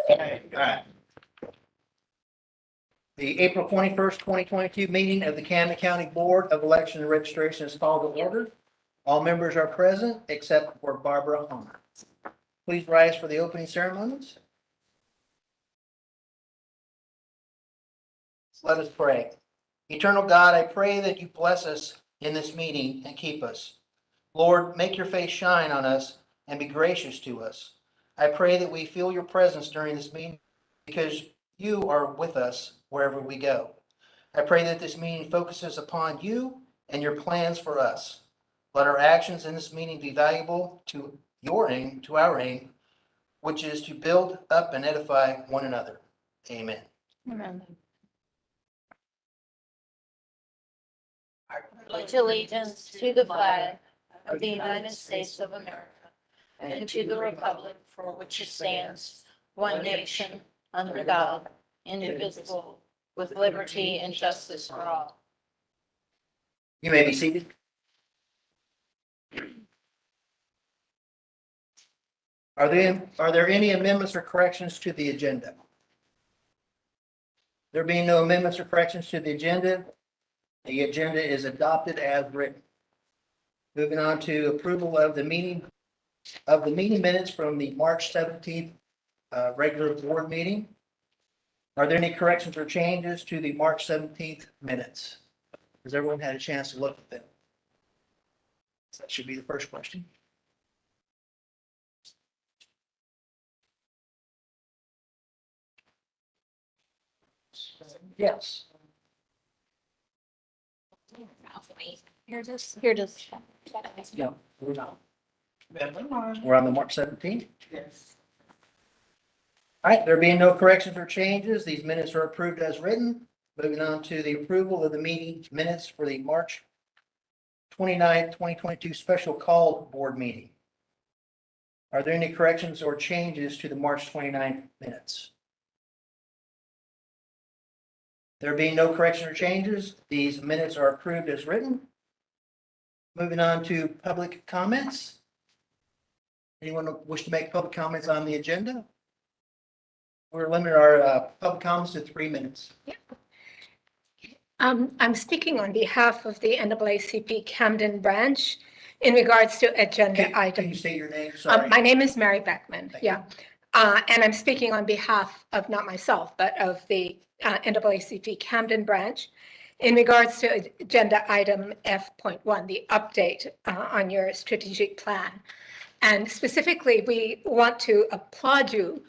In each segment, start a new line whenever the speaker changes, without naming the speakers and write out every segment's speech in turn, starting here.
All right. The April 21st, 2022 meeting of the Camden County Board of Election and Registration is called to order. All members are present except for Barbara Homer. Please rise for the opening ceremonies. Let us pray. Eternal God, I pray that you bless us in this meeting and keep us. Lord, make your face shine on us and be gracious to us. I pray that we feel your presence during this meeting because you are with us wherever we go. I pray that this meeting focuses upon you and your plans for us. Let our actions in this meeting be valuable to our aim, which is to build up and edify one another. Amen.
Amen. I pledge allegiance to the flag of the United States of America and to the republic for which it stands, one nation, under God, indivisible, with liberty and justice for all.
You may be seated. Are there any amendments or corrections to the agenda? There being no amendments or corrections to the agenda is adopted as written. Moving on to approval of the meeting minutes from the March 17th regular board meeting. Are there any corrections or changes to the March 17th minutes? Has everyone had a chance to look at them? That should be the first question. Yes.
Here it is.
No, we're not. We're on the March 17th.
Yes.
All right, there being no corrections or changes, these minutes are approved as written. Moving on to the approval of the meeting minutes for the March 29th, 2022 special called board meeting. Are there any corrections or changes to the March 29th minutes? There being no correction or changes, these minutes are approved as written. Moving on to public comments. Anyone wish to make public comments on the agenda? We're limiting our public comments to 3 minutes.
I'm speaking on behalf of the NAACP Camden branch in regards to agenda
Can you
items.
state your name? Sorry.
My name is Mary Beckman.
Thank you.
Yeah. And I'm speaking on behalf of not myself, but of the NAACP Camden branch in regards to agenda item F.1, the update on your strategic plan. And specifically, we want to applaud you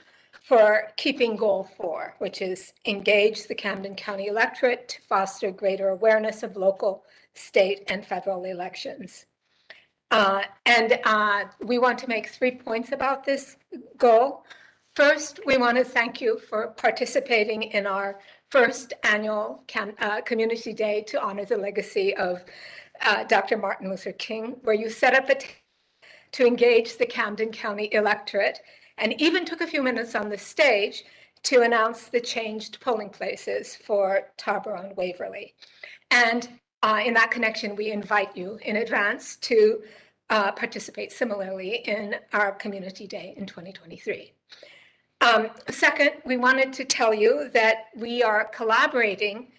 for keeping goal 4, which is engage the Camden County electorate to foster greater awareness of local, state, and federal elections. And we want to make 3 points about this goal. First, we want to thank you for participating in our first annual Community Day to honor the legacy of Dr. Martin Luther King, where you set up to engage the Camden County electorate and even took a few minutes on the stage to announce the changed polling places for Tarboro and Waverly. And in that connection, we invite you in advance to participate similarly in our Community Day in 2023. Second, we wanted to tell you that we are collaborating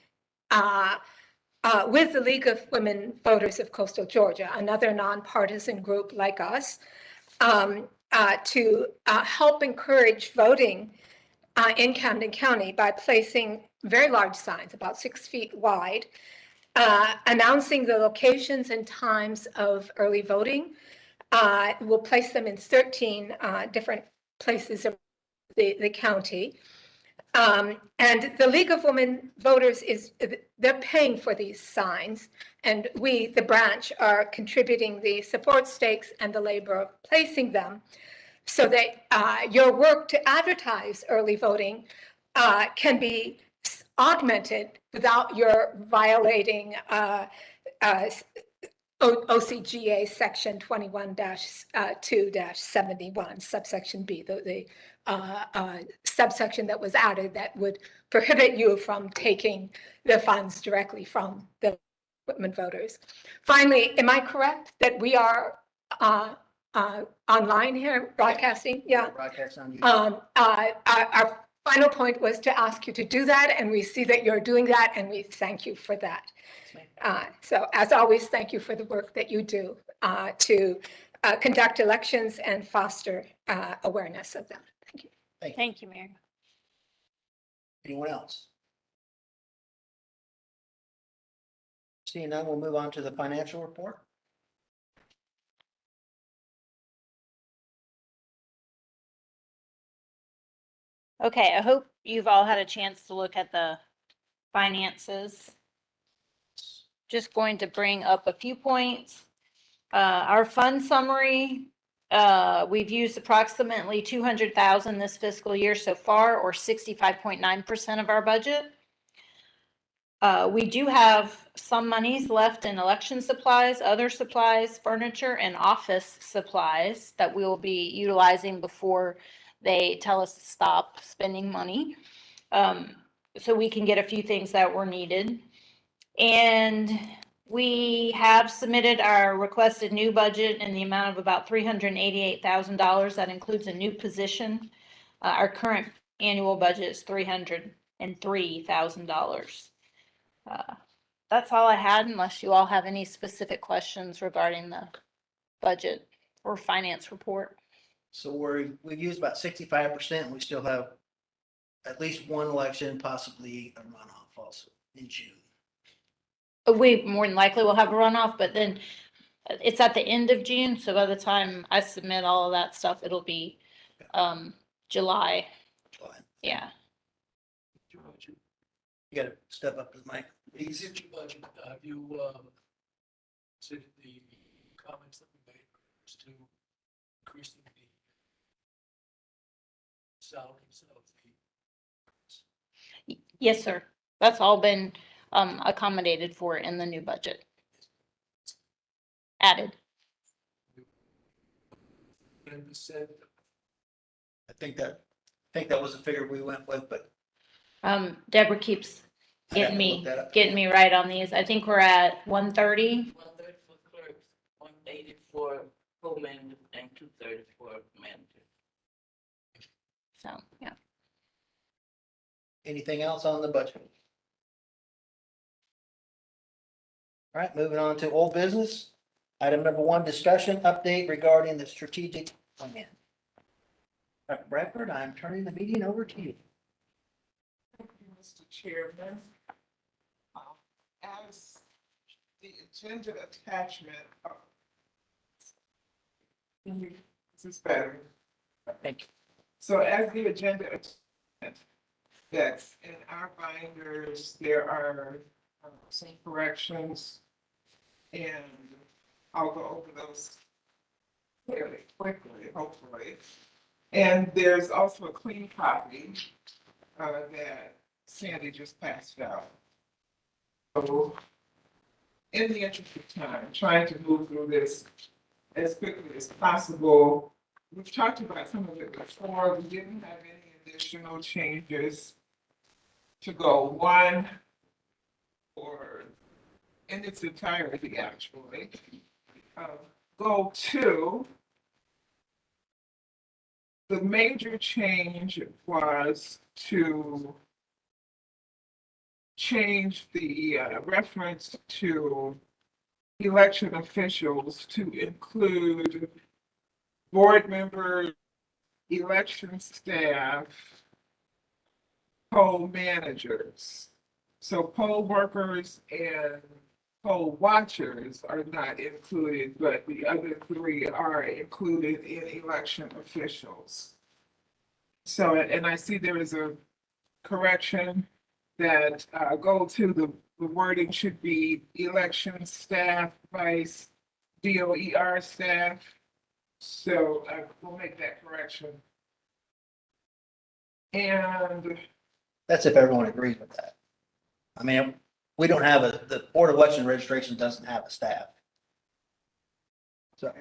with the League of Women Voters of Coastal Georgia, another nonpartisan group like us, to help encourage voting in Camden County by placing very large signs, about 6 feet wide, announcing the locations and times of early voting. We'll place them in 13 different places of the county. And the League of Women Voters they're paying for these signs, and we, the branch, are contributing the support stakes and the labor of placing them so that your work to advertise early voting can be augmented without your violating OCGA section 21-2-71, subsection B, the subsection that was added that would prohibit you from taking the funds directly from the women voters. Finally, am I correct that we are online here, broadcasting, yeah.
Broadcast on YouTube.
Our final point was to ask you to do that, and we see that you're doing that, and we thank you for that. So as always, thank you for the work that you do to conduct elections and foster awareness of them. Thank you.
Thank you, Mayor.
Anyone else? Seeing none, we'll move on to the financial report.
Okay, I hope you've all had a chance to look at the finances. Just going to bring up a few points. Our fund summary, we've used approximately 200,000 this fiscal year so far, or 65.9% of our budget. We do have some monies left in election supplies, other supplies, furniture, and office supplies that we will be utilizing before they tell us to stop spending money. So we can get a few things that were needed. And we have submitted our requested new budget in the amount of about $388,000. That includes a new position. Our current annual budget is $303,000. That's all I had, unless you all have any specific questions regarding the budget or finance report.
So we've used about 65%, and we still have at least one election, possibly a runoff also in June.
We more than likely will have a runoff, but then it's at the end of June, so by the time I submit all of that stuff, it'll be July. Yeah.
You gotta step up to the mic.
Is it your budget? Have you considered the comments that we made to increasing the salaries of the?
Yes, sir. That's all been accommodated for in the new budget. Added.
10%.
I think that was the figure we went with, but
Deborah keeps
I have to
getting
look that up.
me right on these. I think we're at 130.
130 for clerks, 180 for co-manager, and 230 for manager.
So, yeah.
Anything else on the budget? All right, moving on to old business. Item number 1, discussion update regarding the strategic plan. Bradford, I'm turning the meeting over to you.
Thank you, Mr. Chairman. As the agenda attachment, this is better.
Thank you.
So as the agenda attachment that's in our binders, there are some corrections, and I'll go over those fairly quickly, hopefully. And there's also a clean copy that Sandy just passed out. So in the interest of time, trying to move through this as quickly as possible. We've talked about some of it before. We didn't have any additional changes to go 1 or in its entirety, actually. Go 2. The major change was to change the reference to election officials to include board members, election staff, poll managers. So poll workers and poll watchers are not included, but the other 3 are included in election officials. So, and I see there is a correction that go to the wording should be election staff, vice DOER staff. So we'll make that correction. And
That's if everyone agrees with that. I mean, we don't have the Board of Election Registration doesn't have a staff. So,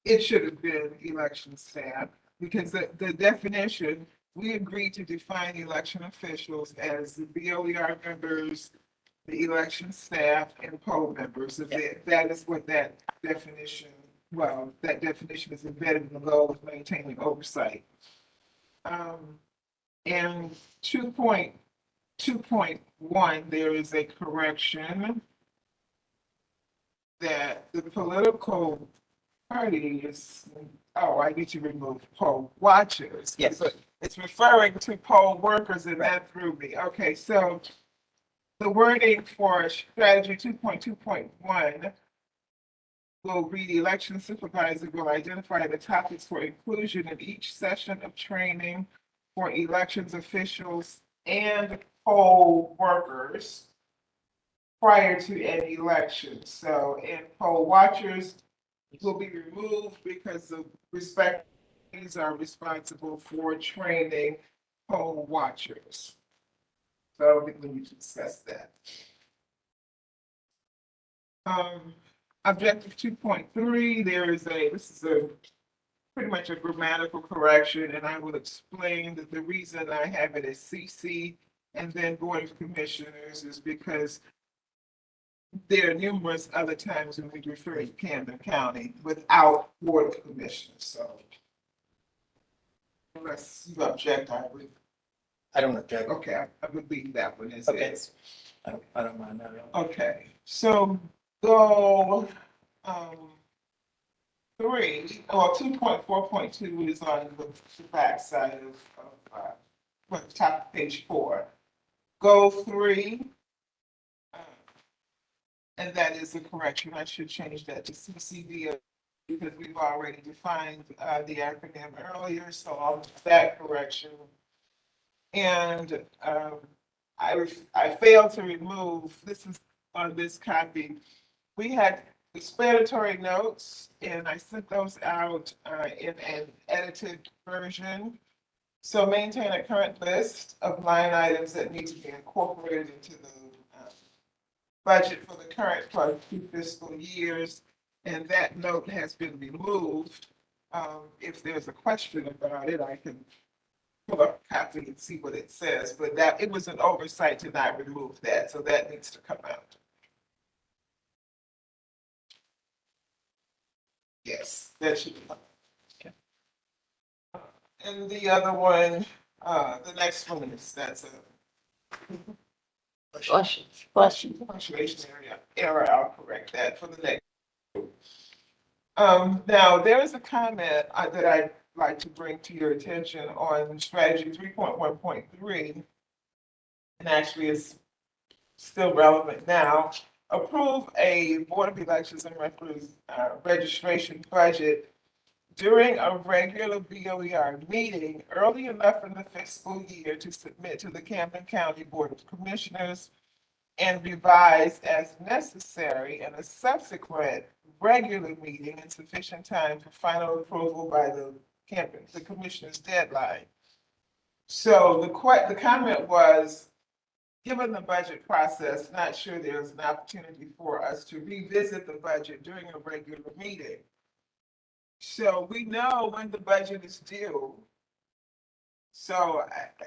it should have been election staff, because the definition, we agreed to define election officials as the BOER members, the election staff, and poll members. So that is what that definition well, that definition is embedded in the goal of maintaining oversight. And 2.2.1, there is a correction that the political party is, oh, I need to remove poll watchers.
Yes.
But it's referring to poll workers, and that threw me. Okay, so the wording for strategy 2.2.1 will read, election supervisor will identify the topics for inclusion in each session of training for elections officials and poll workers prior to an election. So, and poll watchers will be removed because the respective parties are responsible for training poll watchers. So I don't think we need to discuss that. Objective 2.3, this is a pretty much a grammatical correction, and I will explain that the reason I have it as CC and then Board of Commissioners is because there are numerous other times when we refer to Camden County without Board of Commissioners, so unless you object, I would,
I don't object.
okay, I would leave that one as
Okay.
is.
I don't mind that at all.
Okay, so goal, 2.4.2 is on the back side well, the top of page 4. Goal 3, and that is a correction. I should change that to CCD because we've already defined the acronym earlier, so I'll do that correction. And I failed to remove, this is on this copy, we had explanatory notes, and I sent those out in an edited version. So maintain a current list of line items that need to be incorporated into the budget for the current plus 2 fiscal years, and that note has been removed. If there's a question about it, I can pull up a copy and see what it says, but that, it was an oversight to not remove that, so that needs to come out. Yes, that should be.
Okay.
And the other one, the next one is, that's a punctuation error, I'll correct that for the next. Now, there is a comment that I'd like to bring to your attention on strategy 3.1.3, and actually it's still relevant now. Approve a Board of Elections and registration budget during a regular BOER meeting early enough in the fiscal year to submit to the Camden County Board of Commissioners and revise as necessary in a subsequent regular meeting in sufficient time for final approval by the commissioner's deadline. So the comment was, given the budget process, not sure there's an opportunity for us to revisit the budget during a regular meeting. So we know when the budget is due. So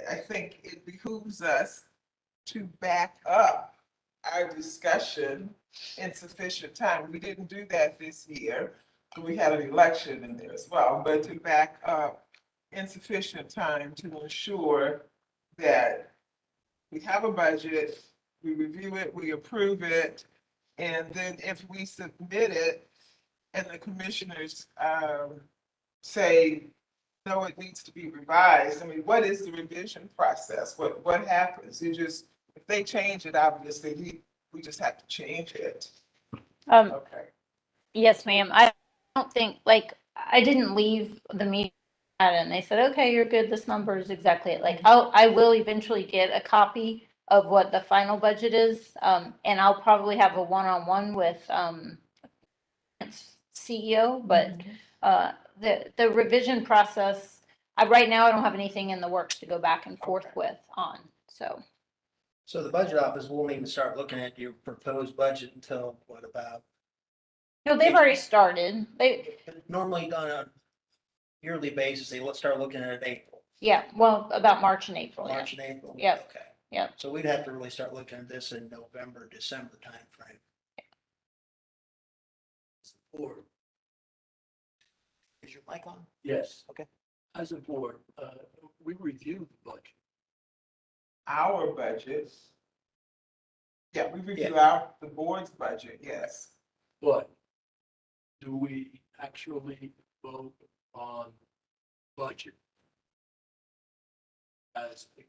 I think it behooves us to back up our discussion in sufficient time. We didn't do that this year. We had an election in there as well, but to back up in sufficient time to ensure that we have a budget, we review it, we approve it, and then if we submit it and the commissioners say, no, it needs to be revised. I mean, what is the revision process? What happens? If they change it, obviously, we just have to change it. Okay.
Yes, ma'am. I don't think, like, I didn't leave the meeting and they said, okay, you're good. This number is exactly it. Like, I will eventually get a copy of what the final budget is. And I'll probably have a one-on-one with, CEO, but, the revision process, right now I don't have anything in the works to go back and forth with on, so.
So the budget office won't even start looking at your proposed budget until what about?
No, they've already started.
Normally on a yearly basis, they start looking at it April,
Yeah, well, about March and April, yeah.
March and April.
Yep.
Okay.
Yep.
So we'd have to really start looking at this in November, December timeframe. Or mic on?
Yes.
Okay.
As a board, we review the budget.
Our budgets. Yeah, we review the board's budget, yes.
But do we actually vote on budget?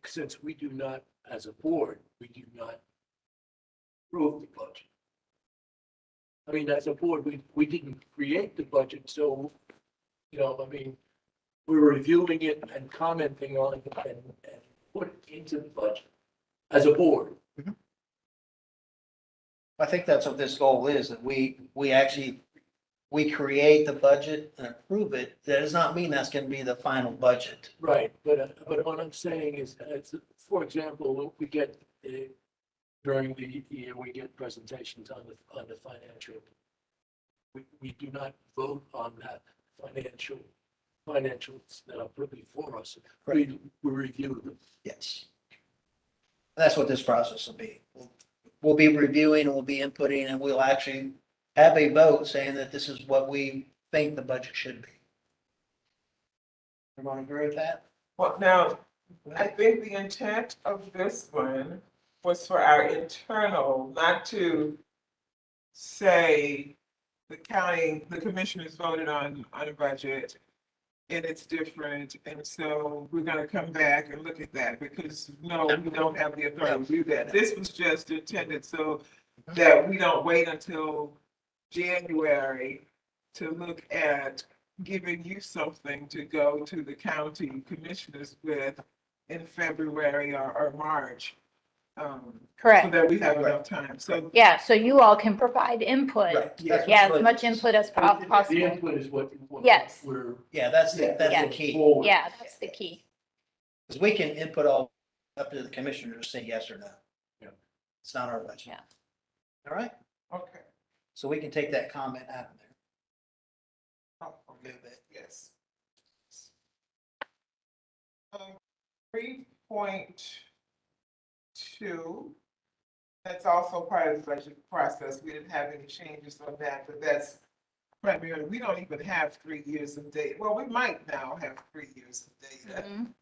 Since we do not, as a board, we do not approve the budget. I mean, as a board, we didn't create the budget, so, I mean, we're reviewing it and commenting on it and put it into the budget as a board.
I think that's what this goal is, that we create the budget and approve it. That does not mean that's gonna be the final budget.
Right, but what I'm saying is, for example, we get, during the year, we get presentations on the financial. We do not vote on that financials that are put before us. We review them.
Yes. That's what this process will be. We'll be reviewing, we'll be inputting, and we'll actually have a vote saying that this is what we think the budget should be. Everyone agree with that?
Well, now, I think the intent of this one was for our internal, not to say the commissioners voted on a budget and it's different, and so we're gonna come back and look at that, because no, we don't have the authority to do that. This was just intended so that we don't wait until January to look at giving you something to go to the county commissioners with in February or March. So
Correct.
that we have enough time, so.
Yeah, so you all can provide input.
Right. That's
Yeah,
what-
as much input as
The
possible.
input is what
Yes.
we're.
Yeah, that's the key.
forward.
Yeah, that's the key.
Because we can input all up to the commissioner to say yes or no.
Yeah.
It's not our budget.
Yeah.
All right,
Okay.
so we can take that comment out of there.
Oh, okay, yes. 3.2, that's also part of the budget process. We didn't have any changes on that, but that's primarily, we don't even have 3 years of data. Well, we might now have 3 years of data.
Mhm.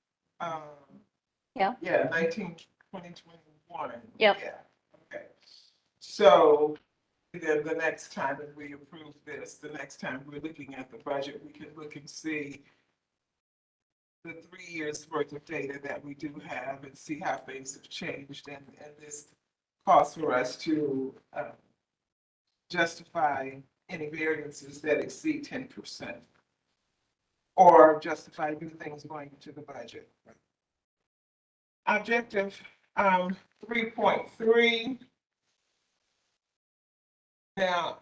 Yeah,
Yeah.
2021.
Yep.
Yeah, okay. So then the next time that we approve this, the next time we're looking at the budget, we can look and see the 3 years worth of data that we do have and see how things have changed, and this calls for us to justify any variances that exceed 10%. Or justify new things going into the budget. Objective 3.3. Now,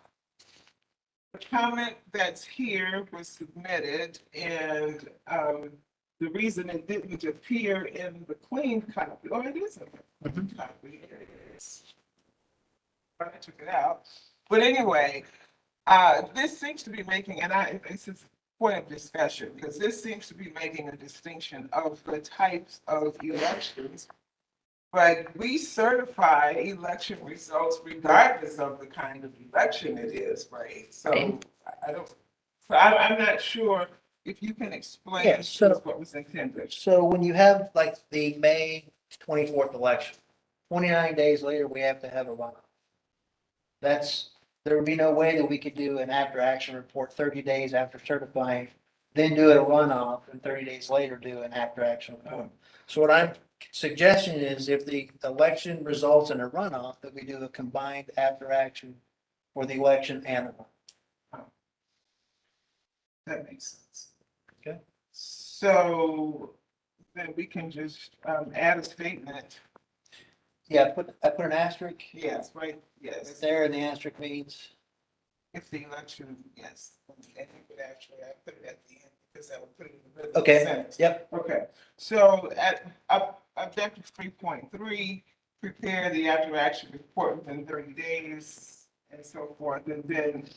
the comment that's here was submitted, and the reason it didn't appear in the clean copy, or it is a clean copy, it is. I took it out, but anyway, this seems to be making, and it's a point of discussion, because this seems to be making a distinction of the types of elections. But we certify election results regardless of the kind of election it is, right? So I'm not sure if you can explain
Yeah, so-
what was intended.
So when you have like the May 24th election, 29 days later, we have to have a runoff. There would be no way that we could do an after action report 30 days after certifying, then do a runoff, and 30 days later do an after action report. So what I'm suggesting is if the election results in a runoff, that we do a combined after action for the election and the runoff.
That makes sense.
Okay.
So then we can just add a statement.
Yeah, I put an asterisk
Yes, right,
right
yes.
there, and the asterisk means,
If the election, yes. And you could actually, I put it at the end because I would put it in the middle of the
okay,
sentence.
yep,
Okay, so at objective 3.3, prepare the after action report within 30 days and so forth. And then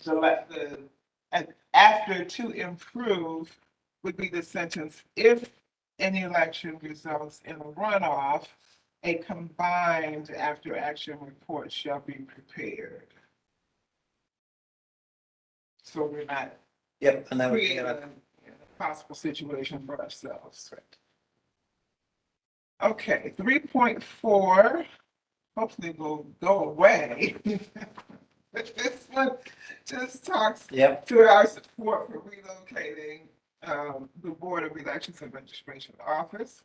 after to improve would be the sentence, if any election results in a runoff, a combined after action report shall be prepared. So we're not
yep, and that would be,
creating possible situation for ourselves. Okay, 3.4, hopefully will go away. This one just talks
Yep.
to our support for relocating the Board of Elections and Registration Office.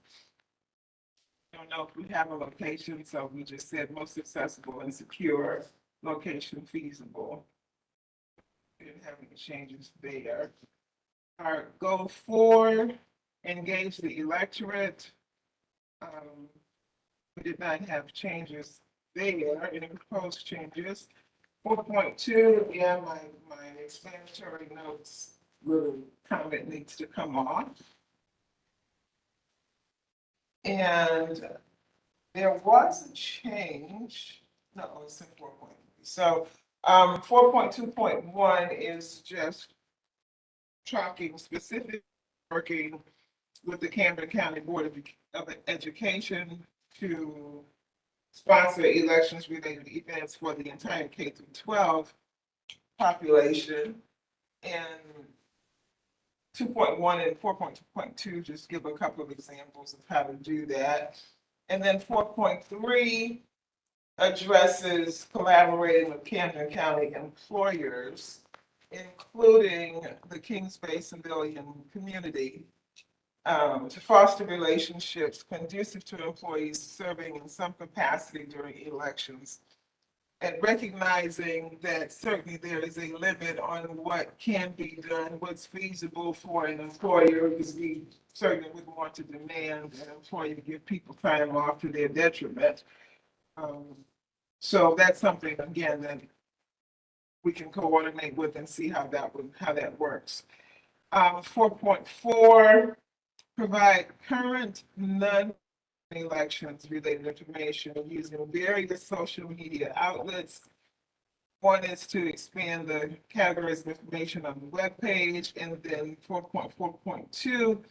I don't know if we have a location, so we just said most accessible and secure, location feasible. We didn't have any changes there. Our goal 4, engage the electorate. We did not have changes there, any proposed changes. 4.2, yeah, my explanatory notes, little comment needs to come off. And there was a change, no, it's in 4.3. So 4.2.1 is just tracking specific, working with the Camden County Board of Education to sponsor elections related events for the entire K through 12 population. And 2.1 and 4.2.2 just give a couple of examples of how to do that. And then 4.3 addresses collaborating with Camden County employers, including the Kings Bay civilian community, to foster relationships conducive to employees serving in some capacity during elections. And recognizing that certainly there is a limit on what can be done, what's feasible for an employer, because we certainly wouldn't want to demand an employer to give people time off to their detriment. So that's something, again, that we can coordinate with and see how that works. 4.4, provide current non-elections related information using various social media outlets. One is to expand the categories of information on the webpage, and then 4.4.2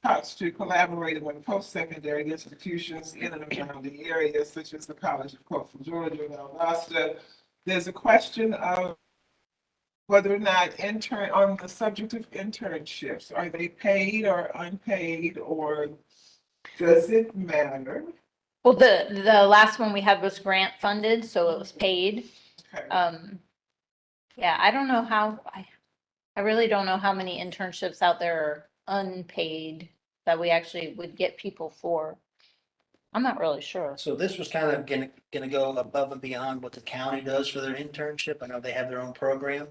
talks to collaborating with post-secondary institutions in and around the area, such as the College of Coastal Georgia and Valdosta. There's a question of whether or not on the subject of internships, are they paid or unpaid, or does it matter?
Well, the last one we had was grant funded, so it was paid.
Okay.
Yeah, I don't know how, I really don't know how many internships out there are unpaid that we actually would get people for. I'm not really sure.
So this was kind of gonna go above and beyond what the county does for their internship. I know they have their own program.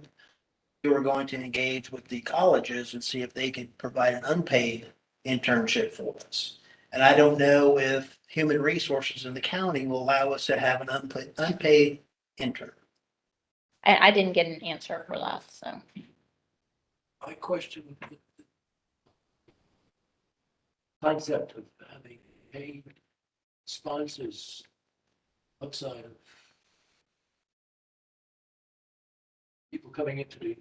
We were going to engage with the colleges and see if they could provide an unpaid internship for us. And I don't know if Human Resources in the county will allow us to have an unpaid intern.
I didn't get an answer for that, so.
I question the concept of having paid sponsors outside of people coming into the.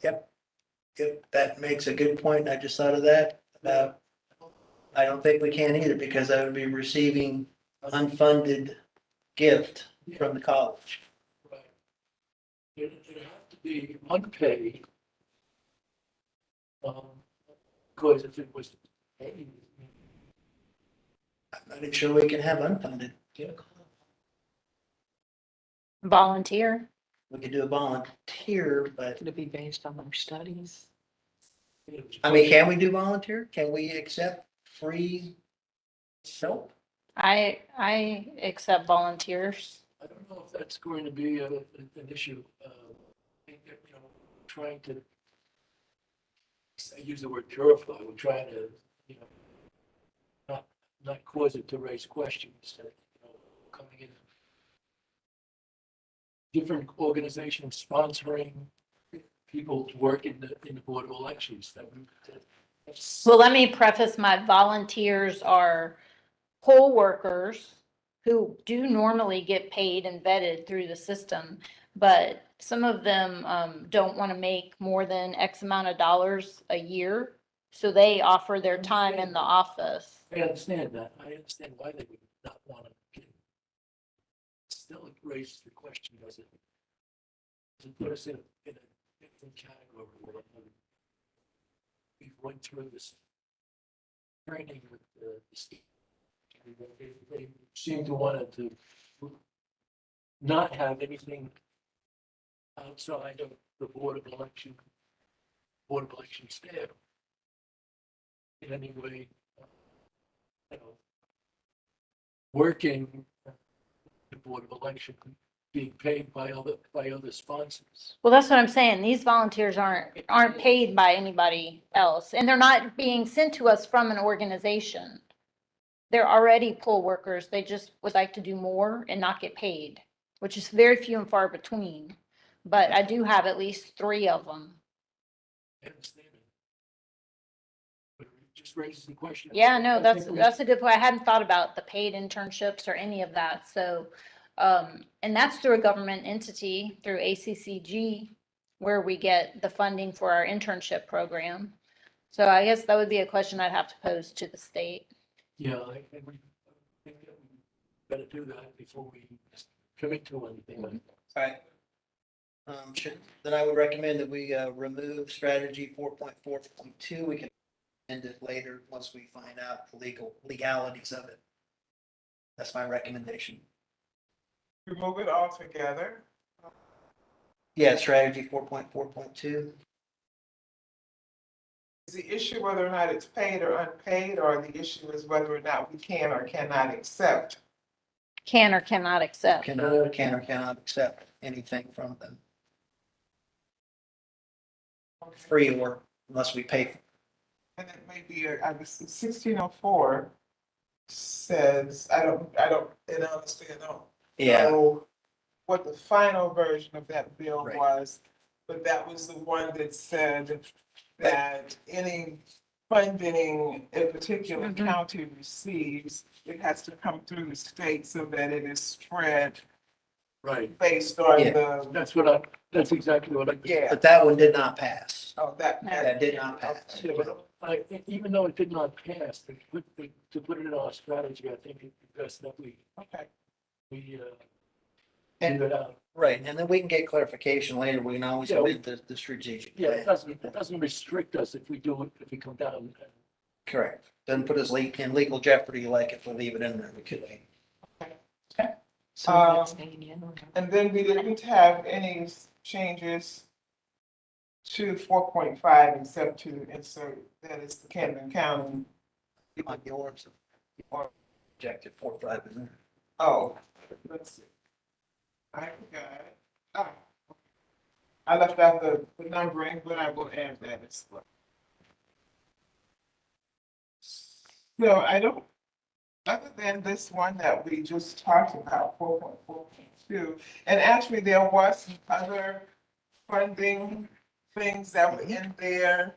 Yep. Yep, that makes a good point. I just thought of that. I don't think we can either, because I would be receiving unfunded gift from the college.
Right. It have to be unpaid. Because if it was paid.
I'm not even sure we can have unfunded.
Volunteer.
We could do a volunteer, but
Could it be based on their studies?
I mean, can we do volunteer? Can we accept free help?
I accept volunteers.
I don't know if that's going to be an issue. I think that, trying to, I use the word purify, we're trying to, not cause it to raise questions that, coming in. Different organizations sponsoring people to work in the Board of Elections.
Well, let me preface, my volunteers are poll workers who do normally get paid and vetted through the system, but some of them don't want to make more than X amount of dollars a year. So they offer their time in the office.
I understand that. I understand why they would not want to get. Still, it raises the question, does it put us in a different category. We went through this training with the state. They seem to want to not have anything outside of the Board of Election staff. In any way, you know, working the Board of Election, being paid by other sponsors.
Well, that's what I'm saying. These volunteers aren't paid by anybody else, and they're not being sent to us from an organization. They're already poll workers. They just would like to do more and not get paid, which is very few and far between. But I do have at least 3 of them.
I understand it. But it just raises the question.
Yeah, no,
I think we-
that's a good point. I hadn't thought about the paid internships or any of that. So, and that's through a government entity, through ACCG, where we get the funding for our internship program. So I guess that would be a question I'd have to pose to the state.
Yeah, I think we better do that before we commit to anything like that.
All right. Then I would recommend that we remove strategy 4.4.2. We can end it later once we find out the legalities of it. That's my recommendation.
Remove it altogether.
Yeah, strategy 4.4.2.
Is the issue whether or not it's paid or unpaid, or the issue is whether or not we can or cannot accept?
Can or cannot accept.
Can or cannot accept anything from them. Free or unless we pay.
And it may be, I was 1604 says, and honestly, I don't
Yeah,
know what the final version of that bill
Right.
was, but that was the one that said that any funding a particular
Mhm.
county receives, it has to come through the state so that it is spread
Right,
based on
Yeah.
that's exactly what I.
Yeah.
but that one did not pass.
Oh, that.
That did not pass.
Yeah, but even though it did not pass, to put it in our strategy, I think it's best that we
Okay.
And-
leave it out.
Right, and then we can get clarification later. We can always
Yeah,
amend the strategic
Yeah, it
plan.
doesn't restrict us if we do it, if we come down.
Correct. Doesn't put us in legal jeopardy like if we leave it in there. We could.
And then we didn't have any changes to 4.5 except to insert that it's the Camden County.
On yours. Rejected 4.5 in there.
Oh, let's see. I forgot. Ah, I left out the numbering, but I will add that as well. So I don't, other than this one that we just talked about, 4.4.2, and actually there was some other funding things that were in there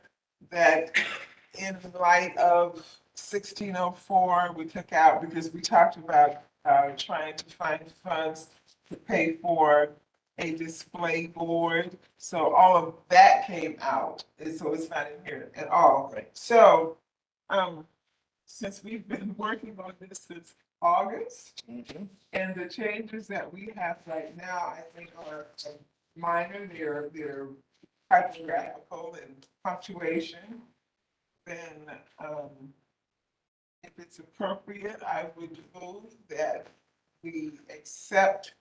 that in light of 1604, we took out because we talked about trying to find funds to pay for a display board. So all of that came out, and so it's not in here at all.
Right.
So, since we've been working on this since August, and the changes that we have right now, I think are minor, they're typographical and punctuation, then, if it's appropriate, I would move that we accept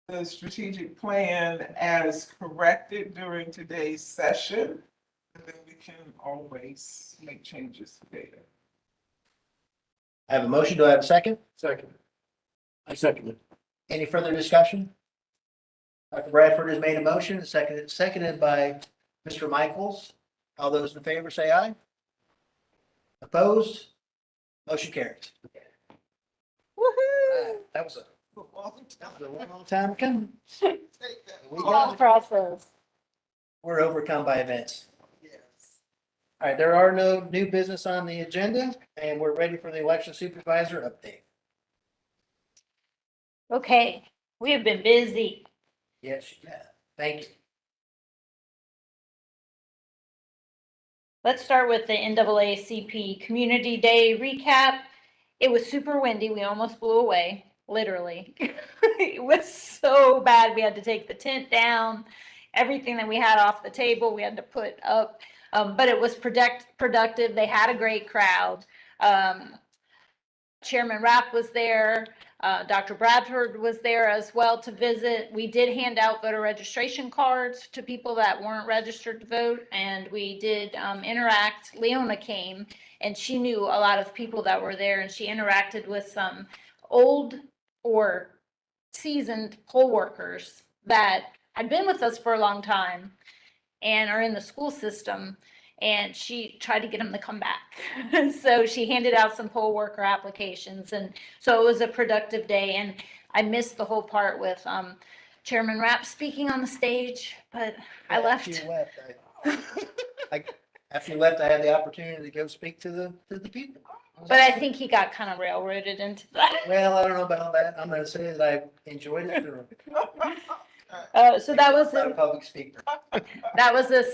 the strategic plan as corrected during today's session, and then we can always make changes later.
I have a motion. Do I have a second?
Second. I second it.
Any further discussion? Dr. Bradford has made a motion, seconded by Mr. Michaels. All those in favor say aye. Opposed? Motion carries.
Woohoo!
That was a long time coming. We
Long
got it.
process.
We're overcome by events.
Yes.
All right, there are no new business on the agenda, and we're ready for the election supervisor update.
Okay, we have been busy.
Yes, yeah. Thank you.
Let's start with the NAACP Community Day recap. It was super windy. We almost blew away, literally. It was so bad. We had to take the tent down. everything that we had off the table, we had to put up. But it was productive. They had a great crowd. Chairman Rapp was there. Dr. Bradford was there as well to visit. We did hand out voter registration cards to people that weren't registered to vote, and we did interact. Leona came, and she knew a lot of people that were there, and she interacted with some old or seasoned poll workers that had been with us for a long time and are in the school system. And she tried to get them to come back. So she handed out some poll worker applications. And so it was a productive day. And I missed the whole part with Chairman Rapp speaking on the stage, but I left.
After you left, after you left, I had the opportunity to go speak to the people.
But I think he got kind of railroaded into that.
Well, I don't know about that. I'm gonna say that I enjoyed it.
So that was
Not a public speaker.
that was a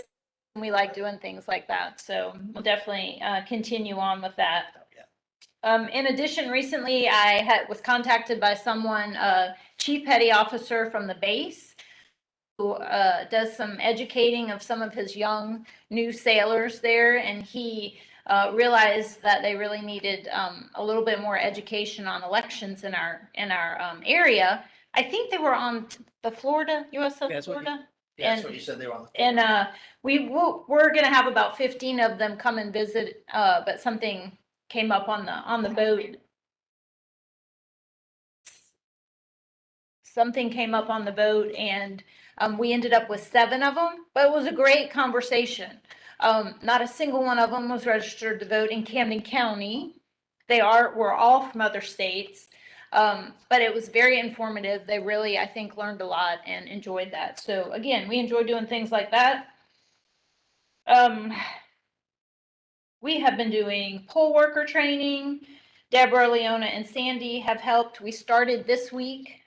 we like doing things like that. So we'll definitely continue on with that. In addition, recently I was contacted by someone, Chief Petty Officer from the base, who does some educating of some of his young new sailors there, and he realized that they really needed a little bit more education on elections in our area. I think they were on the Florida, USS Florida.
Yeah, that's what you said they were on.
And we're gonna have about 15 of them come and visit, but something came up on the boat. Something came up on the boat, and we ended up with 7 of them, but it was a great conversation. Not a single one of them was registered to vote in Camden County. We're all from other states. But it was very informative. They really, I think, learned a lot and enjoyed that. So again, we enjoy doing things like that. We have been doing poll worker training. Deborah, Leona, and Sandy have helped. We started this week.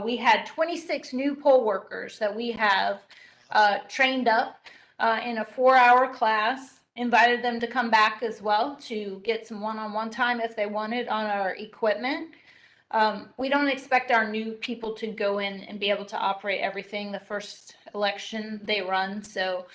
We had 26 new poll workers that we have trained up in a 4-hour class. Invited them to come back as well to get some one-on-one time if they wanted on our equipment. We don't expect our new people to go in and be able to operate everything the first election they run. So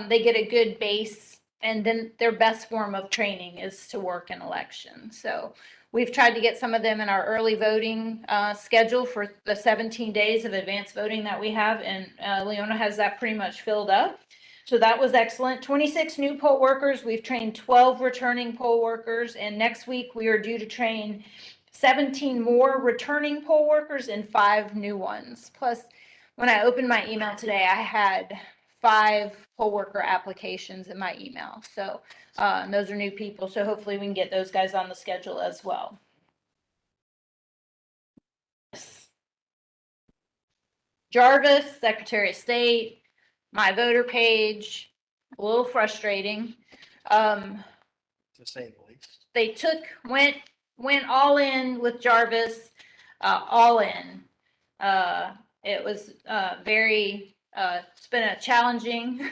they get a good base, and then their best form of training is to work in elections. So we've tried to get some of them in our early voting schedule for the 17 days of advanced voting that we have. And Leona has that pretty much filled up. So that was excellent. 26 new poll workers. We've trained 12 returning poll workers. And next week we are due to train 17 more returning poll workers and 5 new ones. Plus, when I opened my email today, I had 5 poll worker applications in my email. So those are new people. So hopefully we can get those guys on the schedule as well. Jarvis, Secretary of State, my voter page, a little frustrating.
To say the least.
They went all in with Jarvis, all in. It was it's been a challenging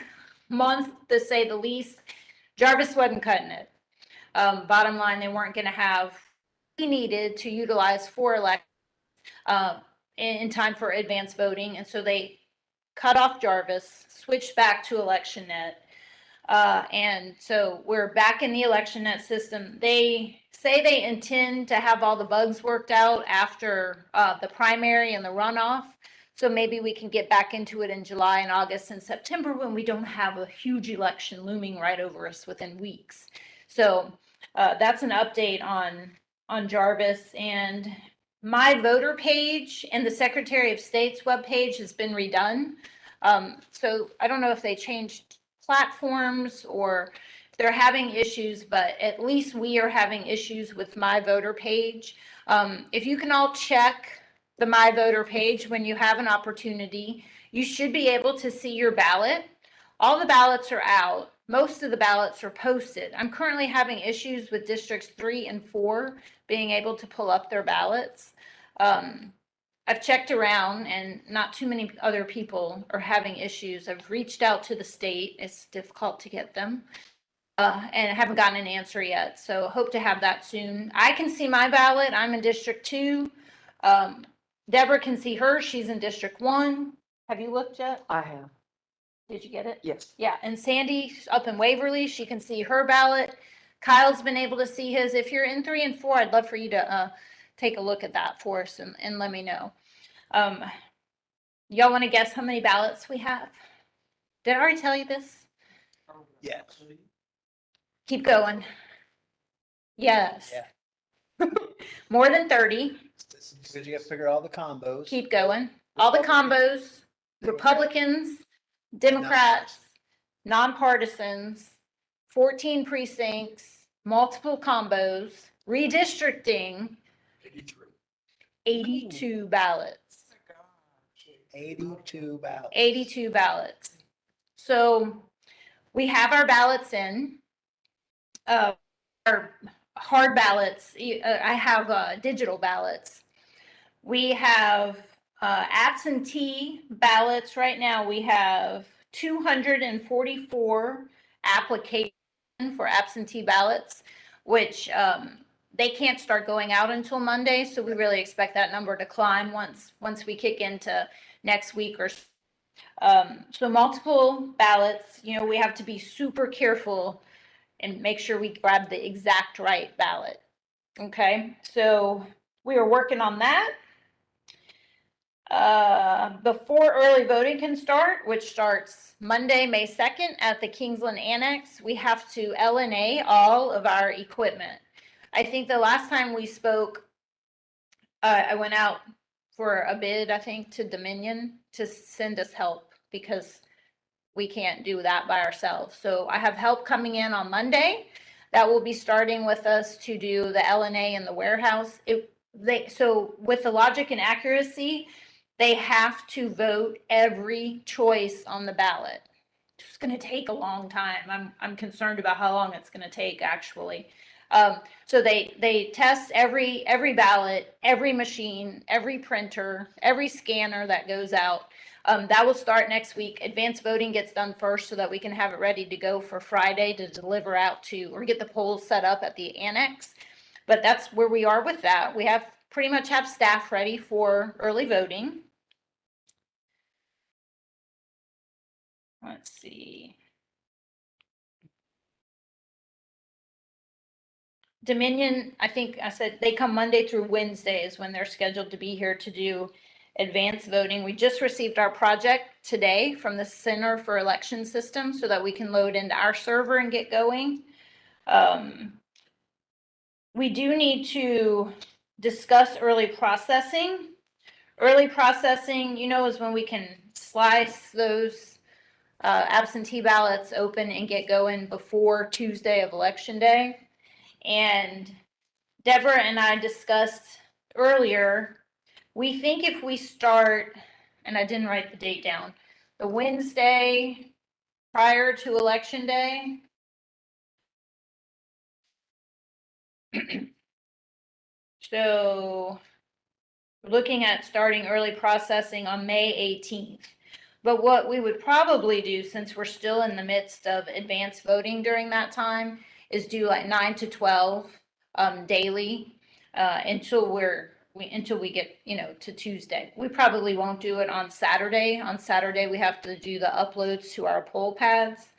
month to say the least. Jarvis wasn't cutting it. Bottom line, they weren't going to have what we needed to utilize for election in time for advanced voting, and so they cut off Jarvis, switched back to ElectionNet. And so we're back in the ElectionNet system. They say they intend to have all the bugs worked out after the primary and the runoff. So maybe we can get back into it in July and August and September when we don't have a huge election looming right over us within weeks. So that's an update on Jarvis. And my voter page and the Secretary of State's webpage has been redone. So I don't know if they changed platforms or if they're having issues, but at least we are having issues with my voter page. If you can all check the my voter page when you have an opportunity, you should be able to see your ballot. All the ballots are out. Most of the ballots are posted. I'm currently having issues with districts 3 and 4 being able to pull up their ballots. I've checked around and not too many other people are having issues. I've reached out to the state. It's difficult to get them. And I haven't gotten an answer yet. So hope to have that soon. I can see my ballot. I'm in District 2. Deborah can see hers. She's in District 1. Have you looked yet?
I have.
Did you get it?
Yes.
Yeah, and Sandy's up in Waverly, she can see her ballot. Kyle's been able to see his. If you're in 3 and 4, I'd love for you to take a look at that for us and let me know. Y'all want to guess how many ballots we have? Did I already tell you this?
Yes.
Keep going. Yes.
Yeah.
More than 30.
Because you got to figure all the combos.
Keep going. All the combos, Republicans, Democrats, nonpartisans, 14 precincts, multiple combos, redistricting,
83.
82 ballots.
82 ballots.
82 ballots. So we have our ballots in. Our hard ballots, I have digital ballots. We have absentee ballots right now. We have 244 applications for absentee ballots, which they can't start going out until Monday. So we really expect that number to climb once we kick into next week or so. So multiple ballots, we have to be super careful and make sure we grab the exact right ballot. Okay, so we are working on that. Before early voting can start, which starts Monday, May 2nd at the Kingsland Annex, we have to LNA all of our equipment. I think the last time we spoke, I went out for a bid, I think, to Dominion to send us help because we can't do that by ourselves. So I have help coming in on Monday that will be starting with us to do the LNA in the warehouse. So with the logic and accuracy, they have to vote every choice on the ballot. It's going to take a long time. I'm concerned about how long it's going to take actually. So they test every ballot, every machine, every printer, every scanner that goes out. That will start next week. Advanced voting gets done first so that we can have it ready to go for Friday to deliver out to, or get the polls set up at the annex. But that's where we are with that. We have pretty much have staff ready for early voting. Let's see. Dominion, I think I said they come Monday through Wednesday is when they're scheduled to be here to do advanced voting. We just received our project today from the Center for Election Systems so that we can load into our server and get going. We do need to discuss early processing. Early processing, is when we can slice those absentee ballots open and get going before Tuesday of Election Day. And Deborah and I discussed earlier, we think if we start, and I didn't write the date down, the Wednesday prior to Election Day. So we're looking at starting early processing on May 18th. But what we would probably do, since we're still in the midst of advanced voting during that time, is do like 9 to 12 daily until we get to Tuesday. We probably won't do it on Saturday. On Saturday we have to do the uploads to our poll pads.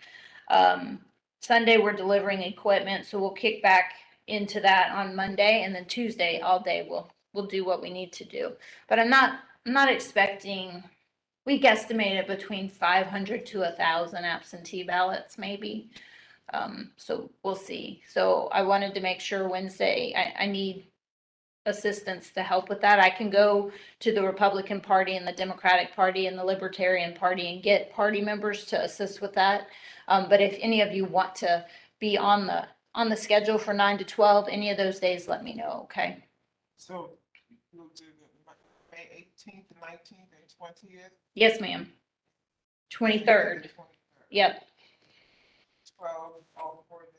Sunday we're delivering equipment, so we'll kick back into that on Monday, and then Tuesday all day we'll do what we need to do. But I'm not expecting. We guesstimated between 500 to 1,000 absentee ballots, maybe. So we'll see. So I wanted to make sure Wednesday, I need assistance to help with that. I can go to the Republican Party and the Democratic Party and the Libertarian Party and get party members to assist with that. But if any of you want to be on the schedule for 9 to 12, any of those days, let me know, okay?
So we'll do the May 18th, 19th, and 20th.
Yes, ma'am. 23rd. Yep.
12, all 4 days.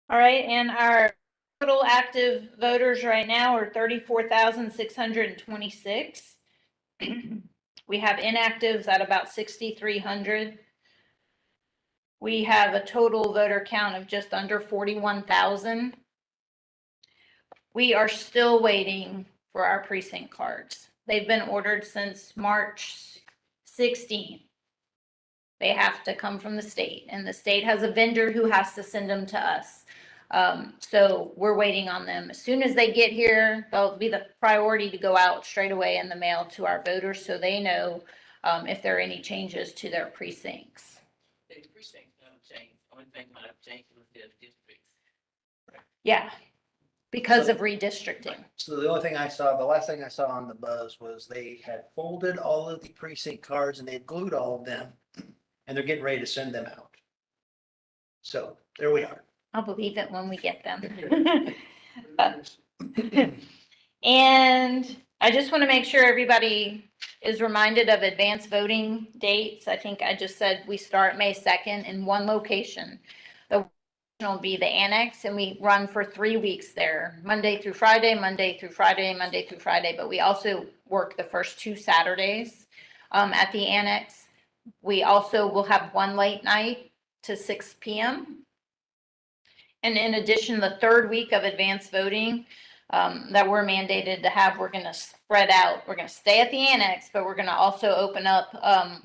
All right, and our total active voters right now are 34,626. We have inactives at about 6,300. We have a total voter count of just under 41,000. We are still waiting for our precinct cards. They've been ordered since March 16th. They have to come from the state, and the state has a vendor who has to send them to us. So we're waiting on them. As soon as they get here, they'll be the priority to go out straight away in the mail to our voters so they know if there are any changes to their precincts.
The precinct don't change. Only thing might have changed was their districts.
Yeah, because of redistricting.
So the only thing I saw, the last thing I saw on the buzz was they had folded all of the precinct cards and they'd glued all of them and they're getting ready to send them out. So there we are.
I'll believe it when we get them. And I just want to make sure everybody is reminded of advanced voting dates. I think I just said we start May 2nd in one location. The will be the annex, and we run for 3 weeks there, Monday through Friday, Monday through Friday, Monday through Friday. But we also work the first 2 Saturdays at the annex. We also will have one late night to 6 p.m. And in addition, the 3rd week of advanced voting that we're mandated to have, we're going to spread out. We're going to stay at the annex, but we're going to also open up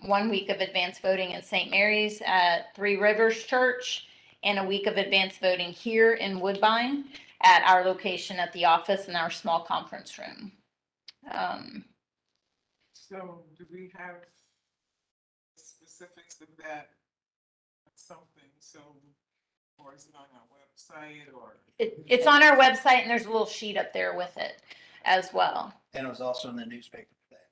1 week of advanced voting in St. Mary's at Three Rivers Church and a week of advanced voting here in Woodbine at our location at the office in our small conference room.
So do we have specifics of that? Something, so, or is it on our website or?
It's on our website, and there's a little sheet up there with it as well.
And it was also in the newspaper today.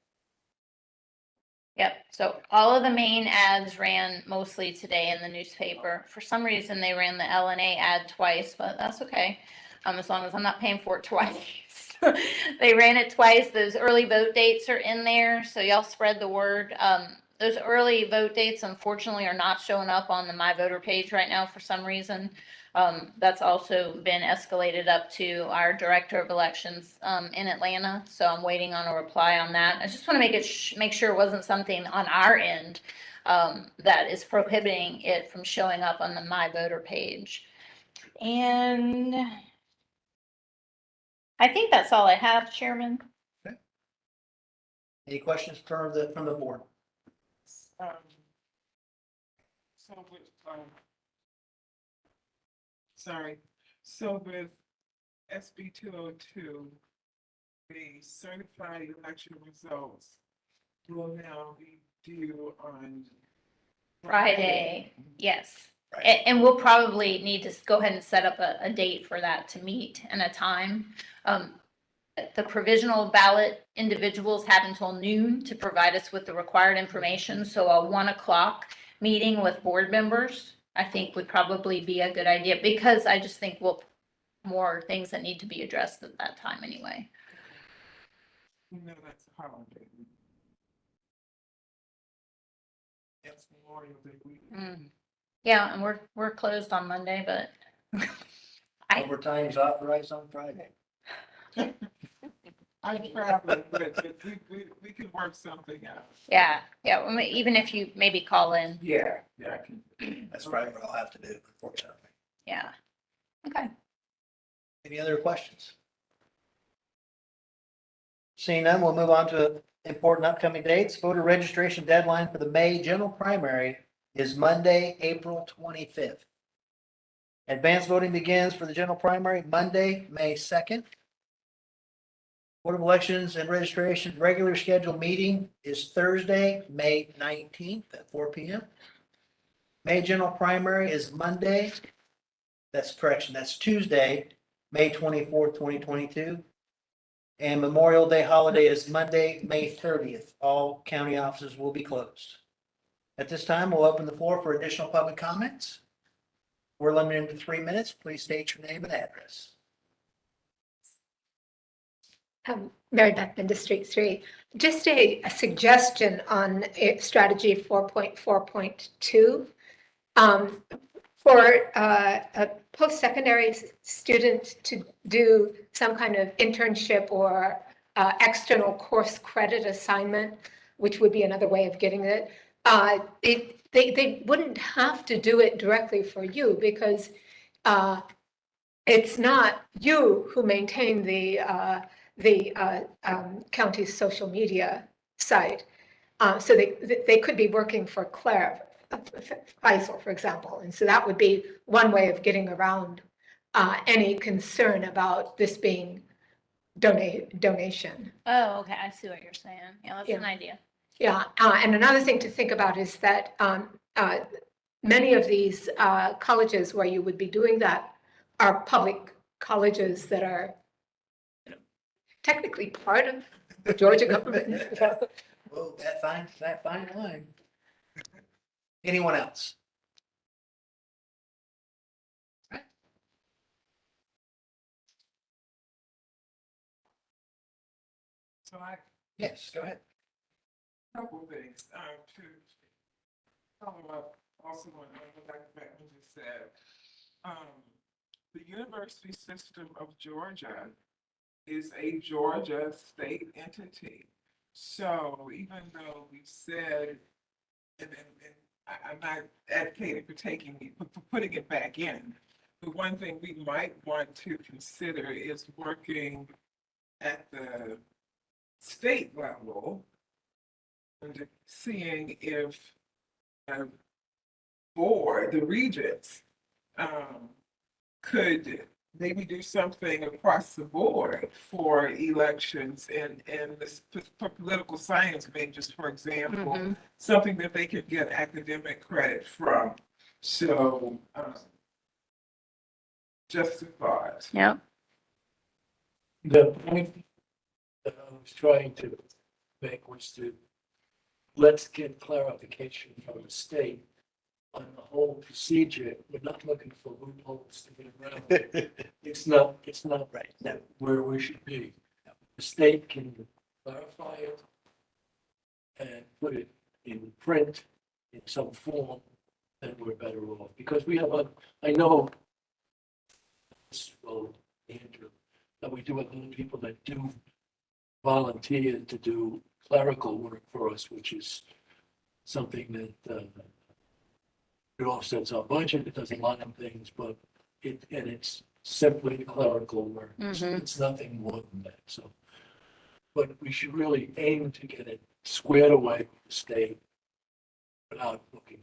Yep, so all of the main ads ran mostly today in the newspaper. For some reason, they ran the LNA ad twice, but that's okay, as long as I'm not paying for it twice. They ran it twice. Those early vote dates are in there, so y'all spread the word. Those early vote dates, unfortunately, are not showing up on the My Voter page right now for some reason. That's also been escalated up to our Director of Elections in Atlanta, so I'm waiting on a reply on that. I just want to make sure it wasn't something on our end that is prohibiting it from showing up on the My Voter page. And I think that's all I have, Chairman.
Any questions from the board?
So with, sorry, so with SB 202, the certified election results will now be due on
Friday, yes.
Right.
And we'll probably need to go ahead and set up a date for that to meet and a time. The provisional ballot individuals have until noon to provide us with the required information. So a 1 o'clock meeting with board members, I think would probably be a good idea, because I just think we'll more things that need to be addressed at that time anyway.
You know, that's a holiday. It's Memorial Day weekend.
Yeah, and we're closed on Monday, but
Overtime's authorized on Friday.
I travel, but we can work something out.
yeah, even if you maybe call in.
Yeah. Yeah.
That's probably what I'll have to do, unfortunately.
Yeah. Okay.
Any other questions? Seeing none, we'll move on to important upcoming dates. Voter registration deadline for the May general primary is Monday, April 25th. Advanced voting begins for the general primary Monday, May 2nd. Board of Elections and Registration regular scheduled meeting is Thursday, May 19th at 4 p.m. May general primary is Monday. That's Tuesday, May 24th, 2022. And Memorial Day holiday is Monday, May 30th. All county offices will be closed. At this time, we'll open the floor for additional public comments. We're limited to 3 minutes. Please state your name and address.
Mary Beth Bender, Street 3. Just a suggestion on strategy 4.4.2. For a post-secondary student to do some kind of internship or external course credit assignment, which would be another way of getting it. they wouldn't have to do it directly for you because it's not you who maintain the county's social media site. So they could be working for Claire Faisal, for example. And so that would be one way of getting around any concern about this being donation.
Oh, okay, I see what you're saying. Yeah, that's an
Yeah.
idea.
Yeah, and another thing to think about is that many of these colleges where you would be doing that are public colleges that are, you know, technically part of the Georgia government.
Whoa, that fine line. Anyone else?
So I
Yes, go ahead.
couple of things, to follow up also on what Dr. Beckman just said. The university system of Georgia is a Georgia state entity. So even though we said, and I'm not advocating for for putting it back in, the one thing we might want to consider is working at the state level and seeing if the board, the regents, could maybe do something across the board for elections and this for political science majors, for example,
Mhm.
something that they could get academic credit from. So, just a thought.
Yep.
The point that I was trying to make was to, let's get clarification from the state on the whole procedure. We're not looking for loopholes to get around. It's not
Right, no.
where we should be. The state can clarify it and put it in print in some form, then we're better off. Because we have I know, well, Andrew, that we do have other people that do volunteer to do clerical work for us, which is something that it offsets our budget, it does a lot of things, but it's simply clerical work.
Mhm.
It's nothing more than that, so. But we should really aim to get it squared away with the state without looking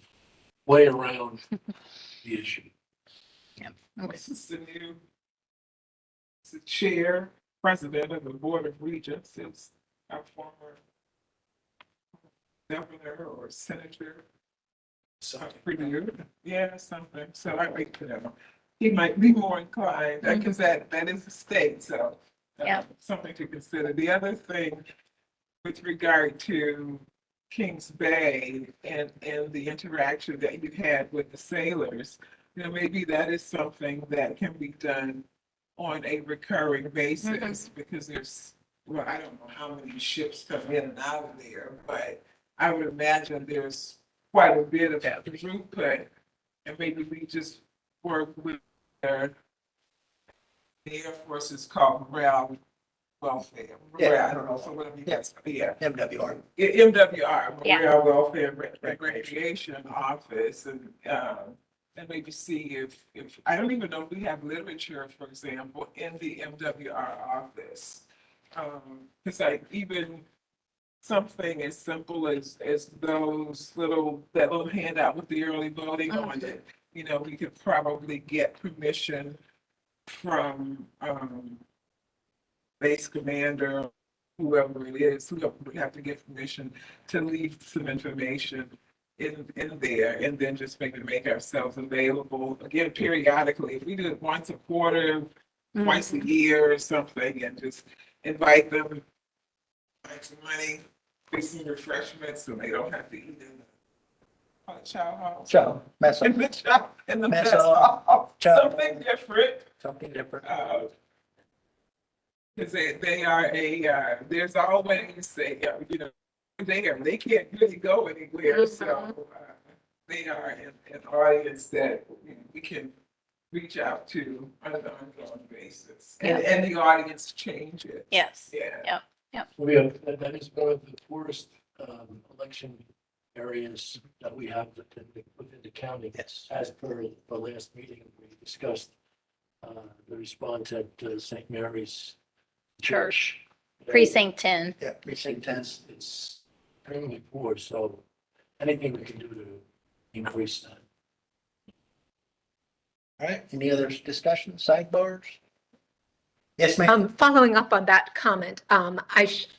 way around the issue.
This is the chair, president of the Board of Regents, is our former governor or senator. Pretty, yeah, something. So I like to know. He might be more inclined, because that is the state, so.
Yeah.
Something to consider. The other thing with regard to Kings Bay and the interaction that you had with the sailors, maybe that is something that can be done on a recurring basis, because well, I don't know how many ships come in and out of there, but I would imagine there's quite a bit of throughput, and maybe we just work with the Air Force is called morale welfare.
Yeah, I don't know.
So whatever you
Yes.
guys, yeah.
MWR.
MWR,
Yeah.
Morale Welfare and Recreation Office, and maybe see if, I don't even know if we have literature, for example, in the MWR office. Because even something as simple as that little handout with the early voting on it, we could probably get permission from, base commander, whoever it is, whoever would have to get permission to leave some information in there, and then just maybe make ourselves available again periodically. If we do it once a quarter, twice a year or something, and just invite them, like some money, get some refreshments, so they don't have to eat in the chow hall.
So, mess up,
In the
Mess
mess
hall.
hall.
Chow.
Something different.
something different.
Because they are there's always they can't really go anywhere, so they are an audience that we can reach out to on an ongoing basis. And the audience changes.
Yes.
Yeah.
We have, that is one of the poorest election areas that we have within the county.
Yes.
As per the last meeting, we discussed the response at St. Mary's Church.
Precinct 10.
Yeah, precinct 10.
It's extremely poor, so anything we can do to increase that.
All right, any other discussion, sidebars? Yes, ma'am.
Following up on that comment, I should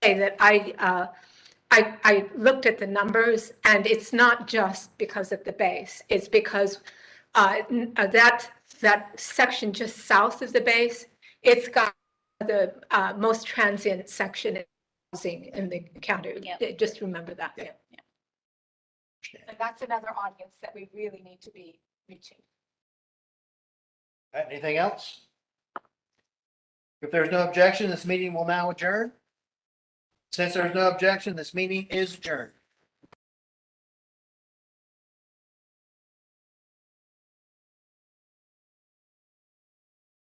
say that I looked at the numbers, and it's not just because of the base. It's because that section just south of the base, it's got the most transient section in housing in the county.
Yep.
Just remember that.
Yeah.
And that's another audience that we really need to be reaching.
All right, anything else? If there's no objection, this meeting will now adjourn. Since there's no objection, this meeting is adjourned.